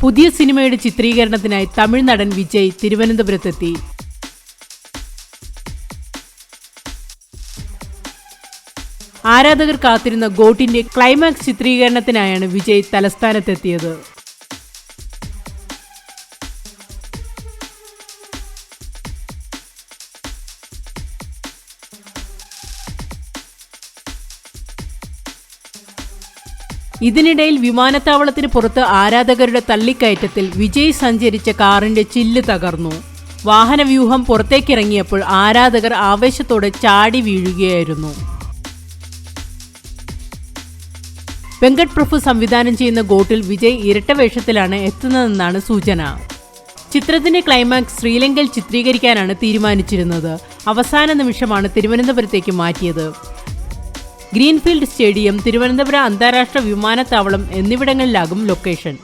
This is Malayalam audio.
പുതിയ സിനിമയുടെ ചിത്രീകരണത്തിനായി തമിഴ് നടൻ വിജയ് തിരുവനന്തപുരത്തെത്തി. ആരാധകർ കാത്തിരുന്ന ഗോട്ടിന്റെ ക്ലൈമാക്സ് ചിത്രീകരണത്തിനായാണ് വിജയ് തലസ്ഥാനത്തെത്തിയത്. ഇതിനിടയിൽ വിമാനത്താവളത്തിന് പുറത്ത് ആരാധകരുടെ തള്ളിക്കയറ്റത്തിൽ വിജയ് സഞ്ചരിച്ച കാറിന്റെ ചില്ല് തകർന്നു. വാഹനവ്യൂഹം പുറത്തേക്കിറങ്ങിയപ്പോൾ ആരാധകർ ആവേശത്തോടെ ചാടി വീഴുകയായിരുന്നു. വെങ്കട് പ്രഭു സംവിധാനം ചെയ്യുന്ന ഗോട്ടിൽ വിജയ് ഇരട്ട വേഷത്തിലാണ് എത്തുന്നതെന്നാണ് സൂചന. ചിത്രത്തിന്റെ ക്ലൈമാക്സ് ശ്രീലങ്കയിൽ ചിത്രീകരിക്കാനാണ് തീരുമാനിച്ചിരുന്നത്. അവസാന നിമിഷമാണ് തിരുവനന്തപുരത്തേക്ക് മാറ്റിയത്. ഗ്രീൻഫീൽഡ് സ്റ്റേഡിയം, തിരുവനന്തപുരം അന്താരാഷ്ട്ര വിമാനത്താവളം എന്നിവിടങ്ങളിലാകും ലൊക്കേഷൻ.